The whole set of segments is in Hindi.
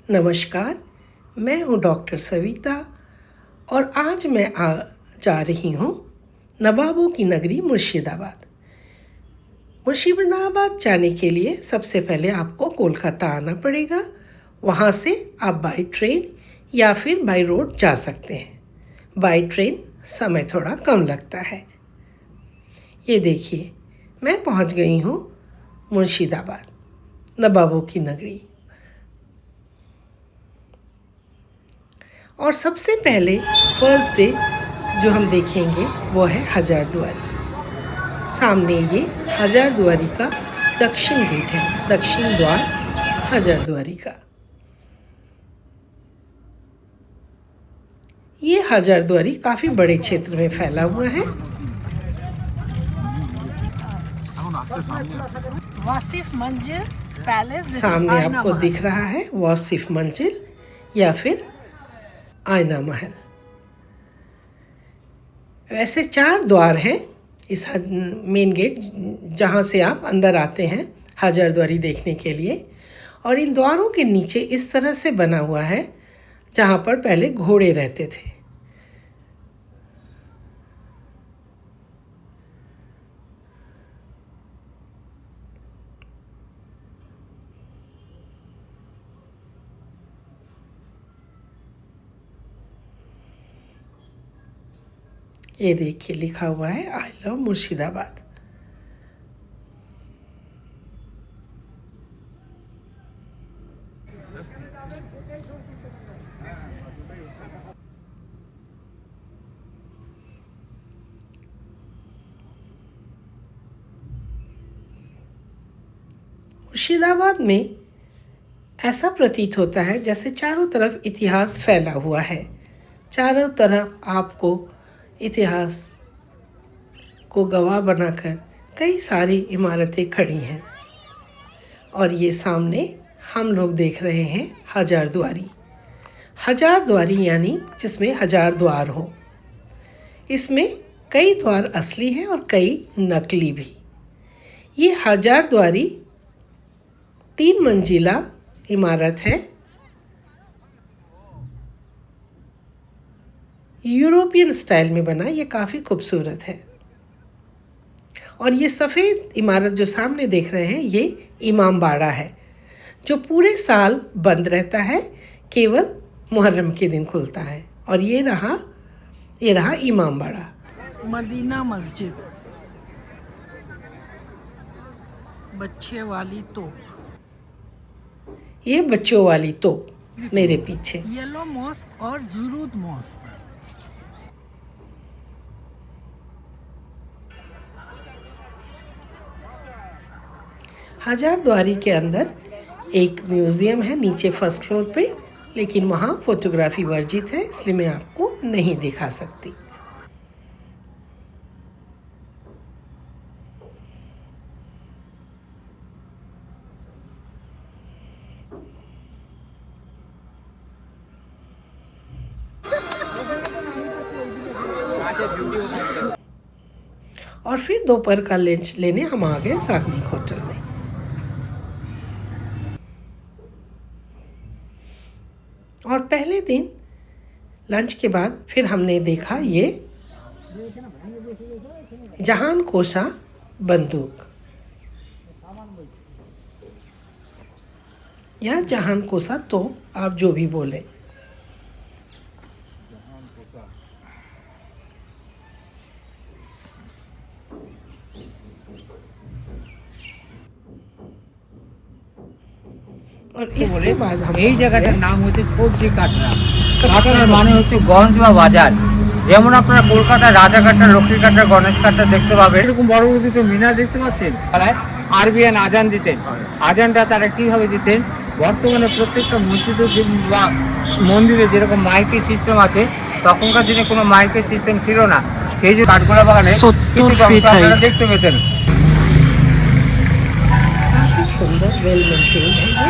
नमस्कार, मैं हूँ डॉक्टर सविता और आज मैं जा रही हूँ नवाबों की नगरी मुर्शिदाबाद। मुर्शिदाबाद जाने के लिए सबसे पहले आपको कोलकाता आना पड़ेगा। वहाँ से आप बाई ट्रेन या फिर बाई रोड जा सकते हैं। बाई ट्रेन समय थोड़ा कम लगता है। ये देखिए, मैं पहुँच गई हूँ मुर्शिदाबाद, नवाबों की नगरी। और सबसे पहले फर्स्ट डे जो हम देखेंगे वो है हजारदुआरी। सामने ये हजारदुआरी का दक्षिण गेट है, दक्षिण द्वार हजारदुआरी का। ये हजारदुआरी काफ़ी बड़े क्षेत्र में फैला हुआ है। वासिफ मंजिल पैलेस सामने आपको दिख रहा है वासिफ मंजिल या फिर आईना महल। वैसे 4 द्वार हैं इस मेन गेट, जहाँ से आप अंदर आते हैं हजारदुआरी देखने के लिए। और इन द्वारों के नीचे इस तरह से बना हुआ है जहाँ पर पहले घोड़े रहते थे। ये देखिए, लिखा हुआ है आई लव मुर्शिदाबाद। मुर्शिदाबाद में ऐसा प्रतीत होता है जैसे चारों तरफ इतिहास फैला हुआ है। चारों तरफ आपको इतिहास को गवाह बनाकर कई सारी इमारतें खड़ी हैं। और ये सामने हम लोग देख रहे हैं हजारदुआरी। हजारदुआरी यानी जिसमें 1000 द्वार हो। इसमें कई द्वार असली हैं और कई नकली भी। ये हजारदुआरी 3 मंजिला इमारत है। यूरोपियन स्टाइल में बना, ये काफ़ी खूबसूरत है। और ये सफ़ेद इमारत जो सामने देख रहे हैं ये इमामबाड़ा है, जो पूरे साल बंद रहता है, केवल मुहर्रम के दिन खुलता है। और ये रहा इमामबाड़ा। मदीना मस्जिद, बच्चे वाली तोप, ये बच्चों वाली तोप मेरे पीछे। येलो मॉस्क और जुरूद मॉस्क। हजारदुआरी के अंदर एक म्यूज़ियम है नीचे फर्स्ट फ्लोर पे, लेकिन वहाँ फ़ोटोग्राफी वर्जित है, इसलिए मैं आपको नहीं दिखा सकती। और फिर दोपहर का लंच लेने हम आ गए सागनिक होटल में। और पहले दिन लंच के बाद फिर हमने देखा ये जहान कोसा बंदूक या जहान कोसा तोप, आप जो भी बोले। और इसके बाद हम এই জায়গাটার নাম হচ্ছে সবজি কাটরা। কাটরার মানে হচ্ছে গঞ্জ বা বাজার। যেমন আপনারা কলকাতা রাজাঘাটটা, লক্ষ্মীঘাটটা, গণেশঘাটটা দেখতে পাবেন, এরকম বড় উঁচু মিনার দেখতে পাচ্ছেন। আরবিয়ান আজান দিতেন। আজানটা তারা কিভাবে দিতেন? বর্তমানে প্রত্যেকটা মসজিদে বা মন্দিরে যেরকম মাইকের সিস্টেম আছে, তখনকার দিনে কোনো মাইকের সিস্টেম ছিল না। সেই যে কাঠগোলা বাগানে 70 ফিট আপনারা দেখতে পেতেন। काफ़ी सुंदर वेल मेंटेन है ये।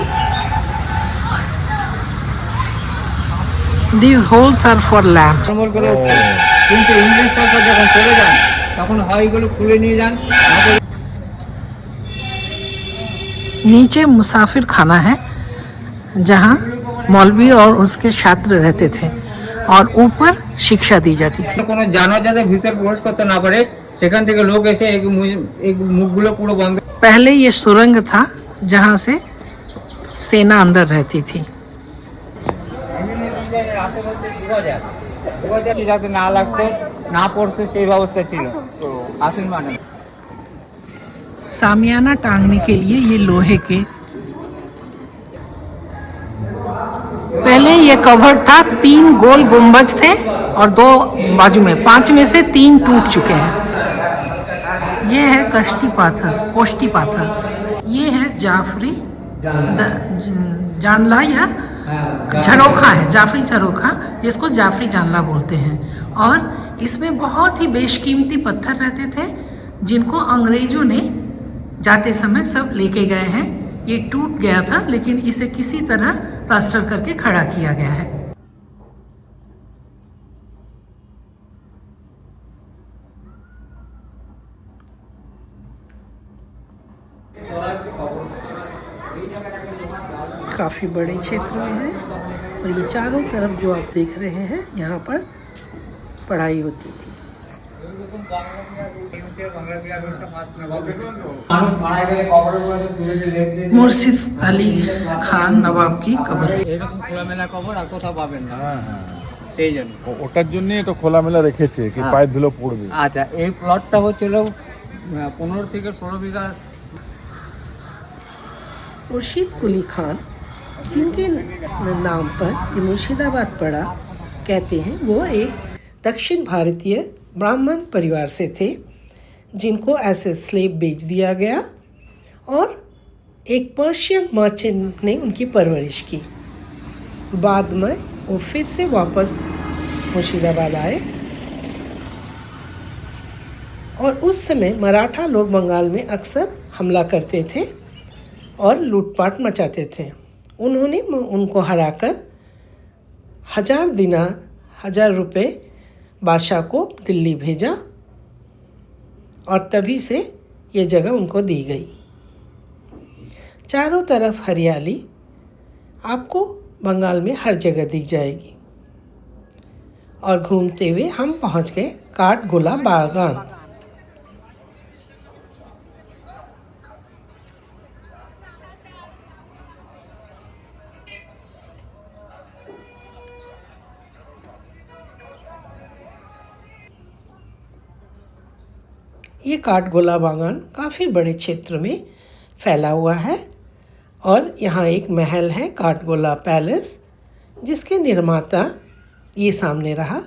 These holes are for lamps. কিন্তু ইংরেজ সরকার যখন চলে যান তখন হয় এগুলো খুলে নিয়ে যান। नीचे मुसाफिर खाना है, जहाँ मौलवी और उसके छात्र रहते थे और ऊपर शिक्षा दी जाती थी। কোনো জানোয়ার যাতে ভিতর প্রবেশ করতে না পারে সেখান থেকে লোক এসে এই মুখগুলো পুরো বন্ধ। पहले ये सुरंग था जहाँ से सेना अंदर रहती थी। যাতে না লাগতো না পড়তো সেই ব্যবস্থা ছিল। আসুন মানে सामियाना टांगने के लिए ये लोहे के, पहले ये कवर्ड था, 3 गोल गुंबज थे और 2 बाजू में, 5 में से 3 टूट चुके हैं। ये है कोष्टी पाथर। ये है जाफरी जानला या झरोखा है, जाफरी झरोखा, जिसको जाफरी जानला बोलते हैं। और इसमें बहुत ही बेशकीमती पत्थर रहते थे जिनको अंग्रेजों ने जाते समय सब लेके गए हैं। ये टूट गया था लेकिन इसे किसी तरह प्लास्टर करके खड़ा किया गया है। काफ़ी बड़े क्षेत्र में है और ये चारों तरफ जो आप देख रहे हैं यहाँ पर पढ़ाई होती थी। मुर्शिद अली खान नवाब की कब्र। এরকম খোলামেলা কবর আর কোথাও পাবেন না। সেই জন্য ওটার জন্য এটা খোলামেলা রেখেছে কি হ্যাঁ। পায়ে ধুলো পড়বে। আচ্ছা এই প্লটটা হচ্ছিল 15 থেকে 16 বিঘা। मुर्शिद कुली खान, जिनके नाम पर ये मुर्शिदाबाद पड़ा, कहते हैं वो एक दक्षिण भारतीय ब्राह्मण परिवार से थे जिनको ऐसे स्लेव बेच दिया गया और एक पर्शियन मर्चेंट ने उनकी परवरिश की। बाद में वो फिर से वापस मुर्शिदाबाद आए और उस समय मराठा लोग बंगाल में अक्सर हमला करते थे और लूटपाट मचाते थे। उन्होंने उनको हराकर 1000 दिनार 1000 रुपये बादशाह को दिल्ली भेजा और तभी से ये जगह उनको दी गई। चारों तरफ हरियाली आपको बंगाल में हर जगह दिख जाएगी। और घूमते हुए हम पहुंच गए काठगोला बागान। ये काठगोला बागान काफ़ी बड़े क्षेत्र में फैला हुआ है और यहाँ एक महल है काठगोला पैलेस, जिसके निर्माता ये सामने रहा।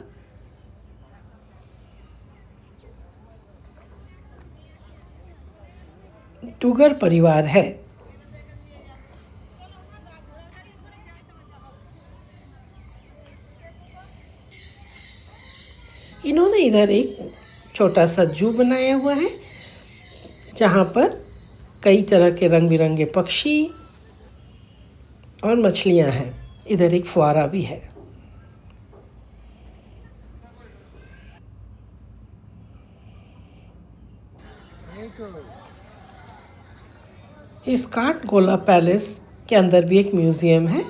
टूगर परिवार है। इन्होंने इधर एक छोटा सा जू बनाया हुआ है जहाँ पर कई तरह के रंग बिरंगे पक्षी और मछलियाँ हैं। इधर एक फुआरा भी है। इस काठगोला पैलेस के अंदर भी एक म्यूज़ियम है।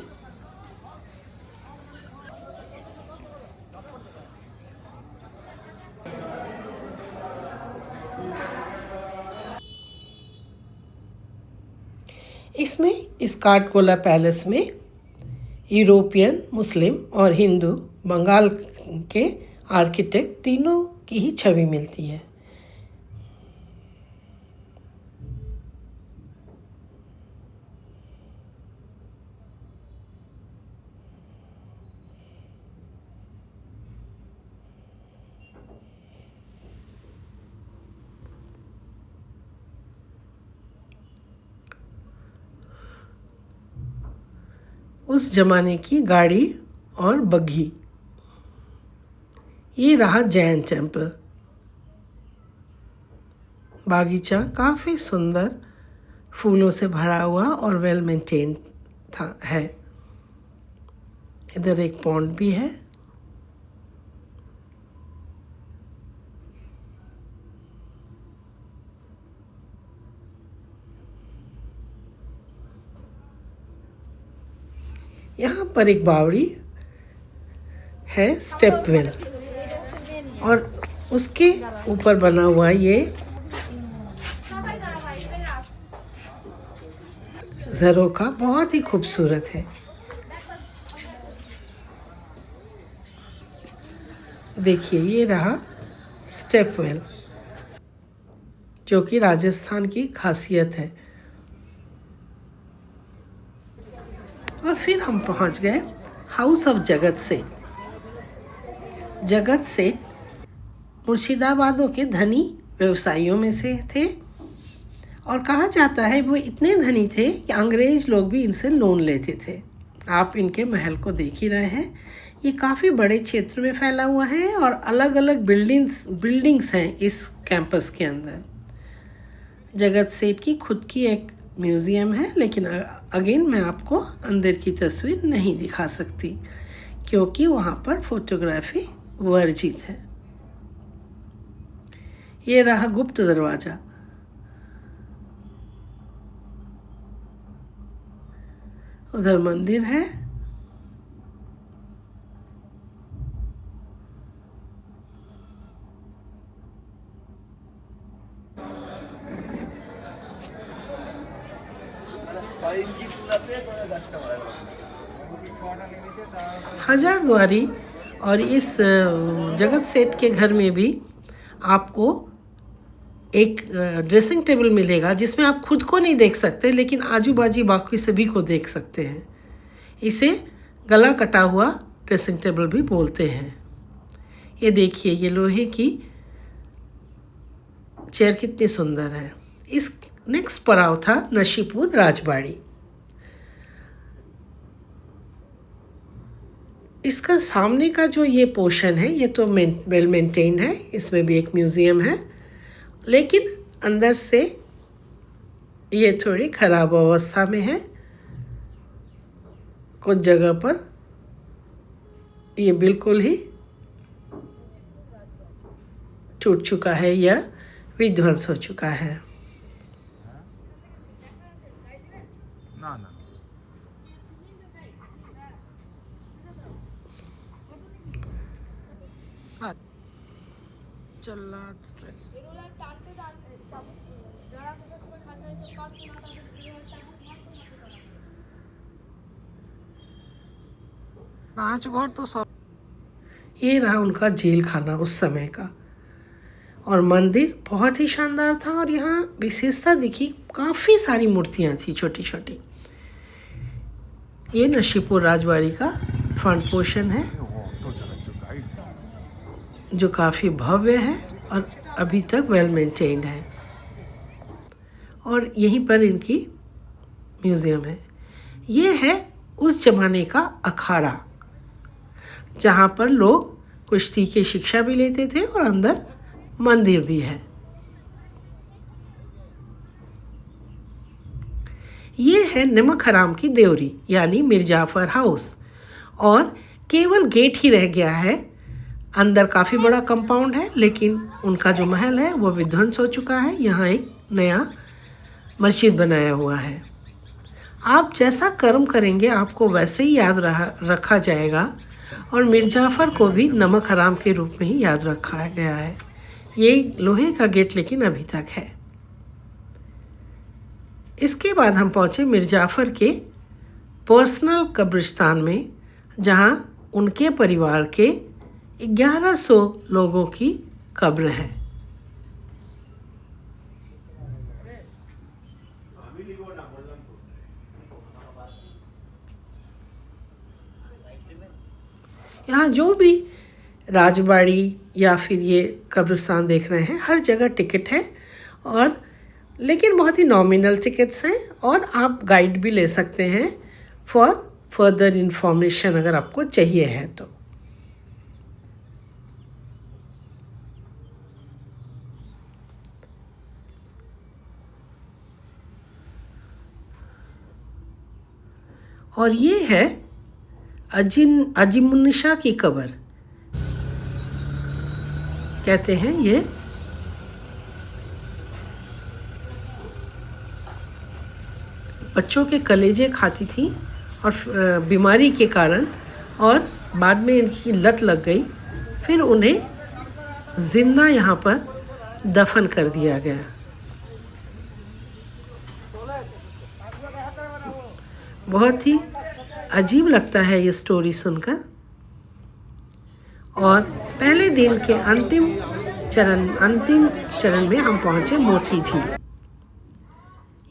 इसमें इस काठगोला पैलेस में यूरोपियन, मुस्लिम और हिंदू बंगाल के आर्किटेक्ट तीनों की ही छवि मिलती है। उस जमाने की गाड़ी और बग्घी। ये रहा जैन टेम्पल। बागीचा काफ़ी सुंदर, फूलों से भरा हुआ और वेल मेंटेन है। इधर एक पॉन्ड भी है। यहाँ पर एक बावड़ी है, स्टेप वेल, और उसके ऊपर बना हुआ ये झरोखा बहुत ही खूबसूरत है। देखिए ये रहा स्टेप वेल, जो कि राजस्थान की खासियत है। और फिर हम पहुंच गए हाउस ऑफ जगत सेठ। जगत सेठ मुर्शिदाबादों के धनी व्यवसायियों में से थे, और कहा जाता है वो इतने धनी थे कि अंग्रेज लोग भी इनसे लोन लेते थे। आप इनके महल को देख ही रहे हैं। ये काफ़ी बड़े क्षेत्र में फैला हुआ है और अलग अलग बिल्डिंग्स हैं इस कैंपस के अंदर। जगत सेठ की खुद की एक म्यूज़ियम है, लेकिन अगेन मैं आपको अंदर की तस्वीर नहीं दिखा सकती क्योंकि वहाँ पर फोटोग्राफी वर्जित है। ये रहा गुप्त दरवाज़ा। उधर मंदिर है। हजारद्वारी और इस जगत सेठ के घर में भी आपको एक ड्रेसिंग टेबल मिलेगा जिसमें आप खुद को नहीं देख सकते, लेकिन आजू बाजू बाकी सभी को देख सकते हैं। इसे गला कटा हुआ ड्रेसिंग टेबल भी बोलते हैं। ये देखिए, ये लोहे की चेयर कितनी सुंदर है। इस नेक्स्ट पड़ाव था नशीपुर राजबाड़ी। इसका सामने का जो ये पोर्शन है ये तो वेल मेंटेन्ड है, इसमें भी एक म्यूज़ियम है, लेकिन अंदर से ये थोड़ी ख़राब अवस्था में है। कुछ जगह पर ये बिल्कुल ही टूट चुका है या विध्वंस हो चुका है। ना ना जल्लाद स्ट्रेस। राजगढ़ तो सब। ये रहा उनका जेल खाना उस समय का, और मंदिर बहुत ही शानदार था। और यहाँ विशेषता दिखी, काफ़ी सारी मूर्तियाँ थी छोटी छोटी। ये नशीपुर राजबाड़ी का फ्रंट पोर्शन है जो काफ़ी भव्य है और अभी तक वेल मेंटेन्ड है, और यहीं पर इनकी म्यूज़ियम है। ये है उस ज़माने का अखाड़ा जहाँ पर लोग कुश्ती की शिक्षा भी लेते थे, और अंदर मंदिर भी है। ये है नमक हराम की देवरी यानी मिर्जाफर हाउस, और केवल गेट ही रह गया है। अंदर काफ़ी बड़ा कंपाउंड है, लेकिन उनका जो महल है वो विध्वंस हो चुका है। यहाँ एक नया मस्जिद बनाया हुआ है। आप जैसा कर्म करेंगे आपको वैसे ही याद रखा जाएगा, और मिर्जाफर को भी नमक हराम के रूप में ही याद रखा गया है। ये लोहे का गेट लेकिन अभी तक है। इसके बाद हम पहुँचे मिर्जाफर के पर्सनल कब्रिस्तान में, जहाँ उनके परिवार के 1100 लोगों की कब्र है। यहाँ जो भी राजबाड़ी या फिर ये कब्रिस्तान देख रहे हैं, हर जगह टिकट है, और लेकिन बहुत ही नॉमिनल टिकट्स हैं, और आप गाइड भी ले सकते हैं फॉर फर्दर इंफॉर्मेशन अगर आपको चाहिए है तो। और ये है अजीमुन्निशा की कब्र, कहते हैं ये बच्चों के कलेजे खाती थी और बीमारी के कारण, और बाद में इनकी लत लग गई। फिर उन्हें जिंदा यहाँ पर दफन कर दिया गया। बहुत ही अजीब लगता है ये स्टोरी सुनकर। और पहले दिन के अंतिम चरण में हम पहुँचे मोती झील।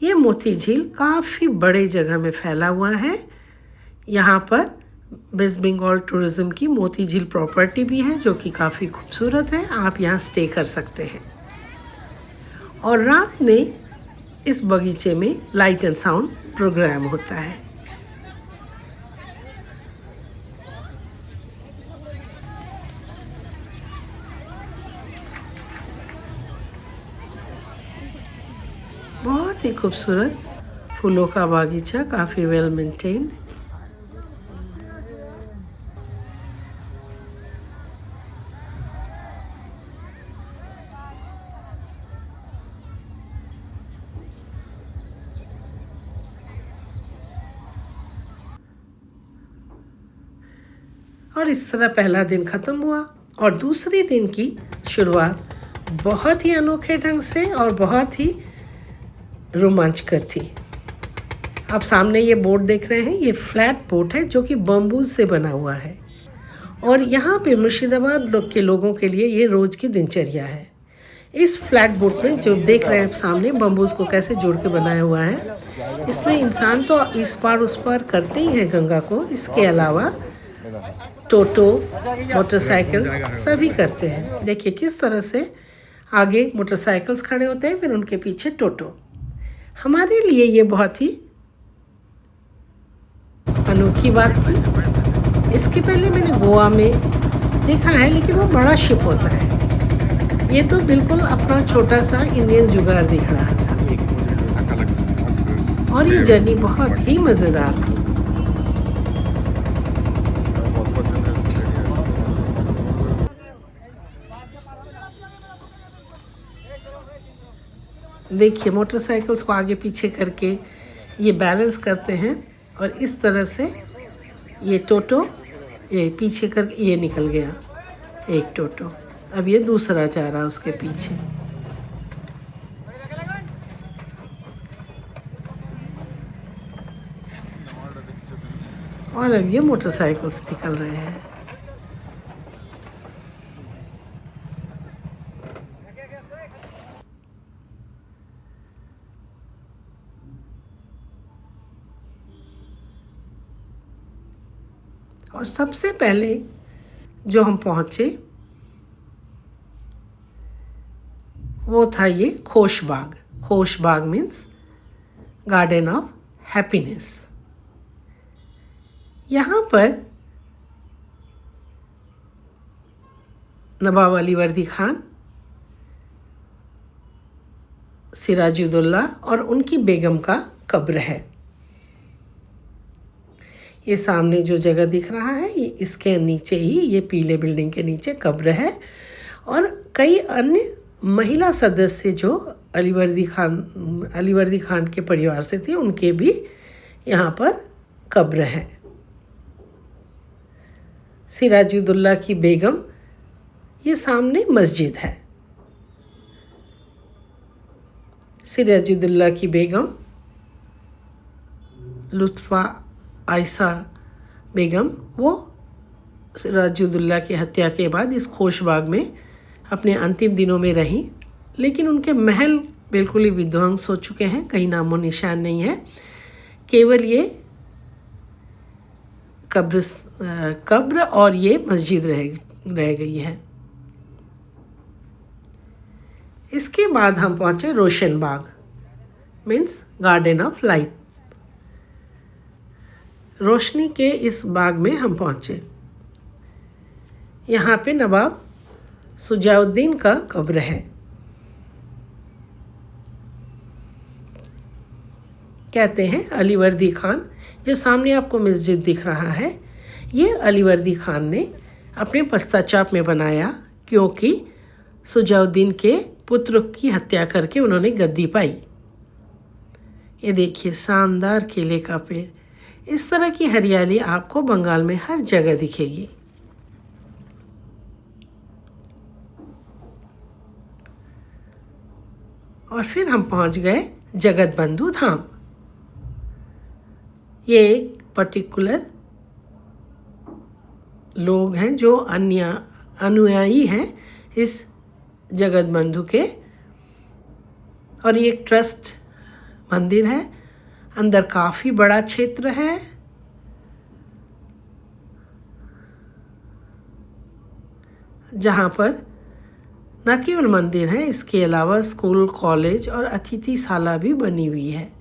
ये मोती झील काफ़ी बड़े जगह में फैला हुआ है। यहाँ पर वेस्ट बंगाल टूरिज़्म की मोती झील प्रॉपर्टी भी है जो कि काफ़ी खूबसूरत है। आप यहाँ स्टे कर सकते हैं। और रात में इस बगीचे में लाइट एंड साउंड प्रोग्राम होता है। बहुत ही खूबसूरत फूलों का बागीचा, काफ़ी वेल मेंटेन्ड। और इस तरह पहला दिन ख़त्म हुआ और दूसरे दिन की शुरुआत बहुत ही अनोखे ढंग से और बहुत ही रोमांचकर थी। आप सामने ये बोट देख रहे हैं, ये फ्लैट बोट है जो कि बम्बूज से बना हुआ है। और यहाँ पे मुर्शिदाबाद के लोगों के लिए ये रोज़ की दिनचर्या है। इस फ्लैट बोट में जो देख रहे हैं आप सामने, बम्बूज को कैसे जोड़ के बनाया हुआ है। इसमें इंसान तो इस पार उस पार करते ही हैं गंगा को। इसके अलावा टोटो, मोटरसाइकिल सभी करते हैं। देखिए किस तरह से आगे मोटरसाइकिल्स खड़े होते हैं, फिर उनके पीछे टोटो। हमारे लिए ये बहुत ही अनोखी बात थी। इसके पहले मैंने गोवा में देखा है, लेकिन वो बड़ा शिप होता है। ये तो बिल्कुल अपना छोटा सा इंडियन जुगाड़ दिख रहा था। और ये जर्नी बहुत ही मज़ेदार थी। देखिए मोटरसाइकिल्स को आगे पीछे करके ये बैलेंस करते हैं और इस तरह से ये टोटो ये पीछे कर ये निकल गया एक टोटो। अब ये दूसरा जा रहा है उसके पीछे। और अब ये मोटरसाइकिल्स निकल रहे हैं। और सबसे पहले जो हम पहुँचे वो था ये खोशबाग। खोशबाग मीन्स गार्डन ऑफ हैप्पीनेस। यहाँ पर नवाब अली वर्दी खान, सिराजुद्दौला और उनकी बेगम का कब्र है। ये सामने जो जगह दिख रहा है ये इसके नीचे ही, ये पीले बिल्डिंग के नीचे कब्र है। और कई अन्य महिला सदस्य जो अली वर्दी खान के परिवार से थे, उनके भी यहाँ पर कब्र है। सिराजुद्दौला की बेगम, ये सामने मस्जिद है। सिराजुद्दौला की बेगम लुत्फ़ा आयशा बेगम, वो सिराजुद्दौला की हत्या के बाद इस खोशबाग में अपने अंतिम दिनों में रहीं। लेकिन उनके महल बिल्कुल ही विध्वंस हो चुके हैं, कहीं नामो निशान नहीं है। केवल ये कब्र और ये मस्जिद रह गई है। इसके बाद हम पहुँचे रोशन बाग मीन्स गार्डन ऑफ लाइट। रोशनी के इस बाग में हम पहुँचे। यहाँ पे नवाब सुजाउद्दीन का कब्र है। कहते हैं अली वर्दी खान, जो सामने आपको मस्जिद दिख रहा है, ये अली वर्दी खान ने अपने पश्चाताप में बनाया, क्योंकि सुजाउद्दीन के पुत्र की हत्या करके उन्होंने गद्दी पाई। ये देखिए शानदार केले का पेड़, इस तरह की हरियाली आपको बंगाल में हर जगह दिखेगी। और फिर हम पहुंच गए जगतबंधु धाम। ये एक पर्टिकुलर लोग हैं जो अन्य अनुयायी हैं इस जगतबंधु के, और ये एक ट्रस्ट मंदिर है। अंदर काफ़ी बड़ा क्षेत्र है। जहाँ पर न केवल मंदिर है, इसके अलावा स्कूल, कॉलेज और अतिथिशाला भी बनी हुई है।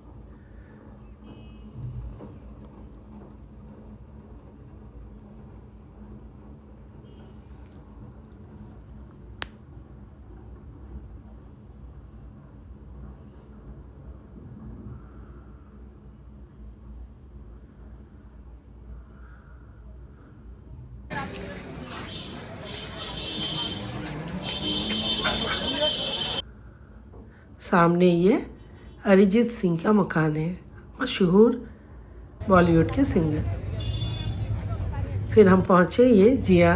सामने ये अरिजीत सिंह का मकान है, मशहूर बॉलीवुड के सिंगर। फिर हम पहुँचे ये जिया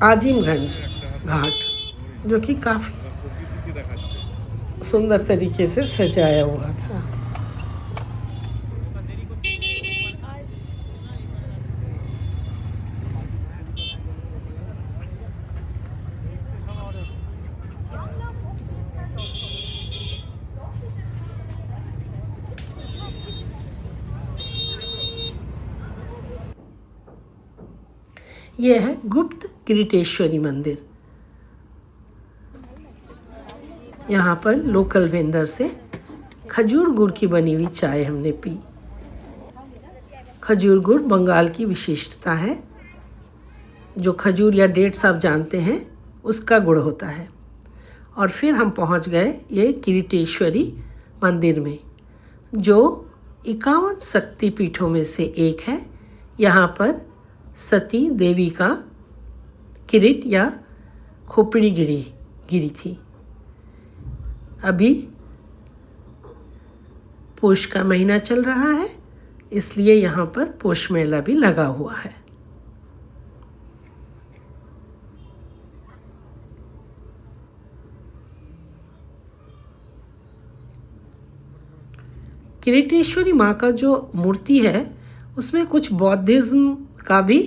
आजिमगंज घाट, जो कि काफ़ी सुंदर तरीके से सजाया हुआ था। यह है गुप्त किरीटेश्वरी मंदिर। यहाँ पर लोकल वेंडर से खजूर गुड़ की बनी हुई चाय हमने पी। खजूर गुड़ बंगाल की विशेषता है। जो खजूर या डेट्स आप जानते हैं, उसका गुड़ होता है। और फिर हम पहुँच गए ये किरीटेश्वरी मंदिर में, जो 51 शक्तिपीठों में से एक है। यहाँ पर सती देवी का किरीट या खोपड़ी गिरी थी। अभी पोष का महीना चल रहा है, इसलिए यहाँ पर पोष मेला भी लगा हुआ है। किरीटेश्वरी माँ का जो मूर्ति है, उसमें कुछ बौद्धिज्म का भी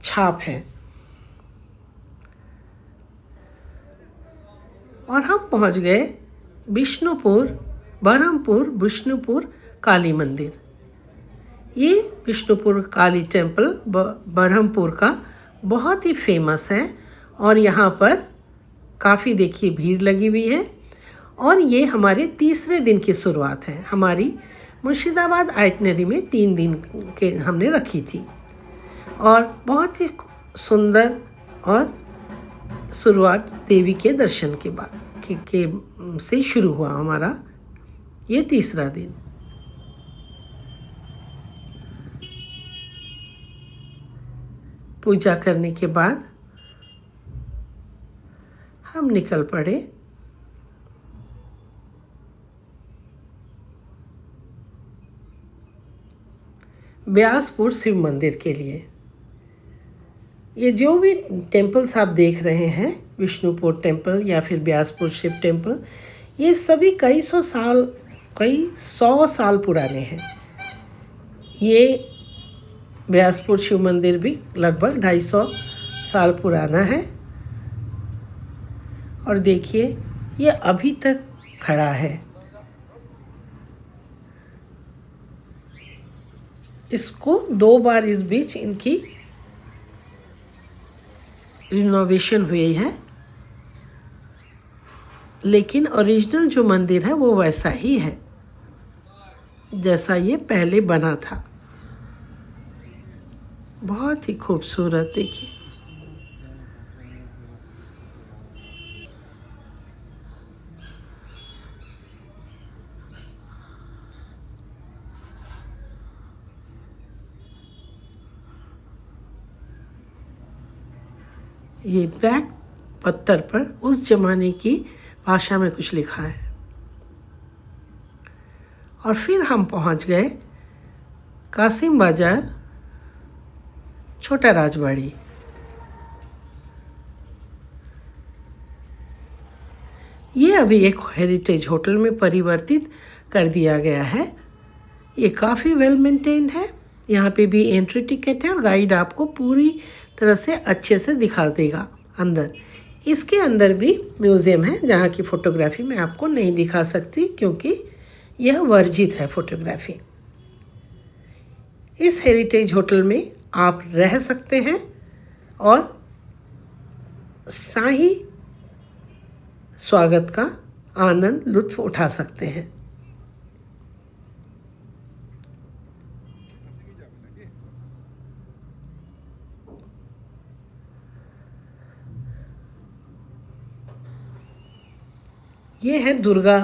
छाप है। और हम पहुंच गए बरहमपुर विष्णुपुर काली मंदिर। ये विष्णुपुर काली टेम्पल बरहमपुर का बहुत ही फेमस है, और यहाँ पर काफ़ी देखिए भीड़ लगी हुई है। और ये हमारे तीसरे दिन की शुरुआत है। हमारी मुर्शिदाबाद आइटनरी में 3 दिन के हमने रखी थी, और बहुत ही सुंदर और शुरुआत देवी के दर्शन के बाद से शुरू हुआ हमारा ये तीसरा दिन। पूजा करने के बाद हम निकल पड़े ब्यासपुर शिव मंदिर के लिए। ये जो भी टेम्पल्स आप देख रहे हैं, विष्णुपुर टेम्पल या फिर ब्यासपुर शिव टेम्पल, ये सभी कई सौ साल पुराने हैं। ये ब्यासपुर शिव मंदिर भी लगभग 250 साल पुराना है। और देखिए ये अभी तक खड़ा है। इसको 2 बार इस बीच इनकी रिनोवेशन हुई है, लेकिन ओरिजिनल जो मंदिर है वो वैसा ही है जैसा ये पहले बना था। बहुत ही खूबसूरत देखिए। ये ब्लैक पत्थर पर उस जमाने की भाषा में कुछ लिखा है। और फिर हम पहुंच गए कासिम बाज़ार छोटा राजबाड़ी। ये अभी एक हेरिटेज होटल में परिवर्तित कर दिया गया है। ये काफ़ी वेल मेंटेन्ड है। यहाँ पे भी एंट्री टिकट है और गाइड आपको पूरी तरह से अच्छे से दिखा देगा अंदर। इसके अंदर भी म्यूज़ियम है जहाँ की फ़ोटोग्राफी मैं आपको नहीं दिखा सकती क्योंकि यह वर्जित है फ़ोटोग्राफी। इस हेरिटेज होटल में आप रह सकते हैं और शाही स्वागत का आनंद लुत्फ़ उठा सकते हैं। ये है दुर्गा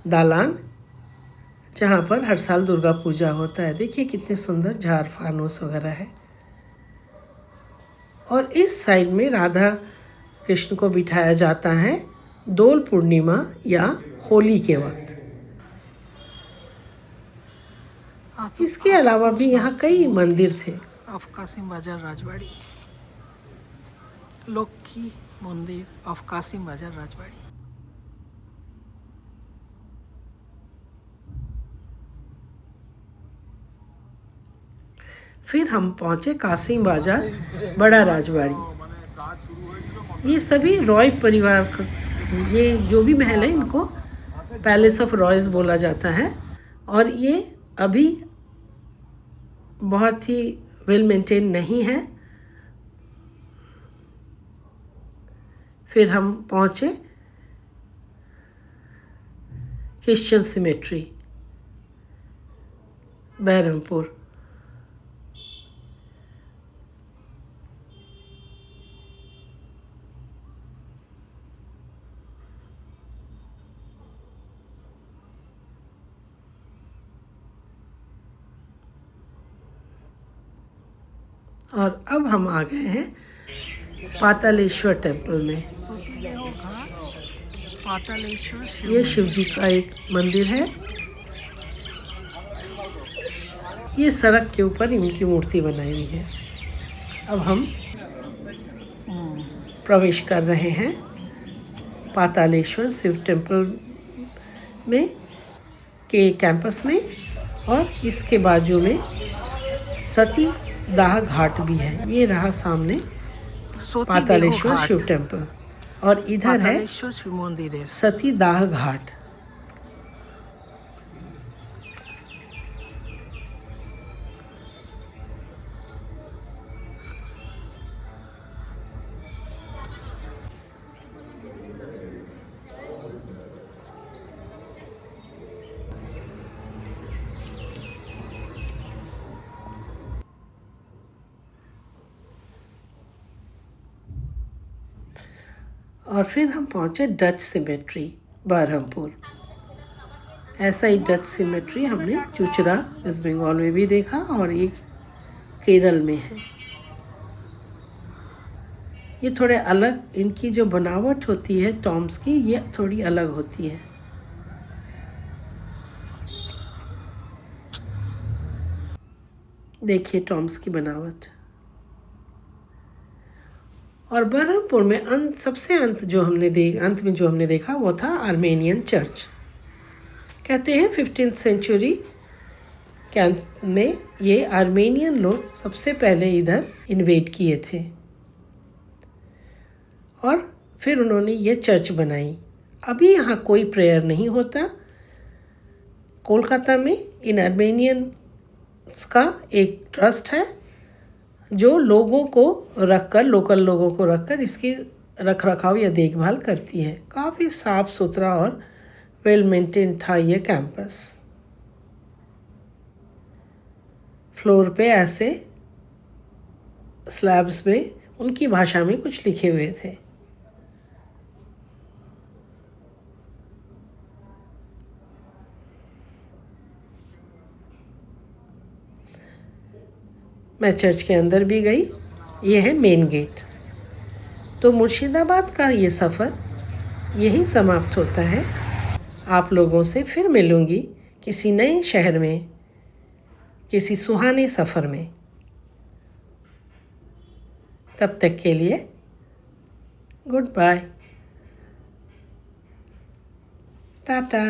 दालान जहाँ पर हर साल दुर्गा पूजा होता है। देखिए कितने सुंदर झार फानूस वगैरह है। और इस साइड में राधा कृष्ण को बिठाया जाता है दोल पूर्णिमा या होली के वक्त। इसके अलावा भी यहाँ कई मंदिर थे। ऑफ कासिम बाजार राजबाड़ी, लक्ष्मी मंदिर ऑफ कासिम बाजार राजबाड़ी। फिर हम पहुँचे कासिम बाजार बड़ा राजबाड़ी। ये सभी रॉय परिवार का, ये जो भी महल है इनको पैलेस ऑफ रॉयस बोला जाता है और ये अभी बहुत ही वेल मेंटेन नहीं है। फिर हम पहुँचे क्रिश्चियन सिमेट्री बहरमपुर। और अब हम आ गए हैं पातालेश्वर टेम्पल में। पातालेश्वर ये शिव जी का एक मंदिर है। ये सड़क के ऊपर इनकी मूर्ति बनाई हुई है। अब हम प्रवेश कर रहे हैं पातालेश्वर शिव टेम्पल में के कैंपस में और इसके बाजू में सती दाह घाट भी है। ये रहा सामने पातालेश्वर शिव टेम्पल और इधर है शिव मंदिर है। सती दाह घाट। और फिर हम पहुँचे डच सिमेट्री बहरमपुर। ऐसा ही डच सिमेट्री हमने चुचरा वेस्ट बंगाल में भी देखा और एक केरल में है। ये थोड़े अलग, इनकी जो बनावट होती है टॉम्स की, ये थोड़ी अलग होती है। देखिए टॉम्स की बनावट। और बहरमपुर में सबसे अंत में जो हमने देखा वो था आर्मेनियन चर्च। कहते हैं 15th सेंचुरी में ये आर्मेनियन लोग सबसे पहले इधर इन्वेड किए थे और फिर उन्होंने ये चर्च बनाई। अभी यहाँ कोई प्रेयर नहीं होता। कोलकाता में इन आर्मेनियंस का एक ट्रस्ट है जो लोगों को रखकर, लोकल लोगों को रखकर इसकी रख रखाव या देखभाल करती है। काफ़ी साफ़ सुथरा और वेल मेंटेन था ये कैंपस। फ्लोर पे ऐसे स्लैब्स में उनकी भाषा में कुछ लिखे हुए थे। मैं चर्च के अंदर भी गई। ये है मेन गेट। तो मुर्शिदाबाद का ये सफ़र यही समाप्त होता है। आप लोगों से फिर मिलूँगी किसी नए शहर में, किसी सुहाने सफ़र में। तब तक के लिए गुड बाय, टाटा।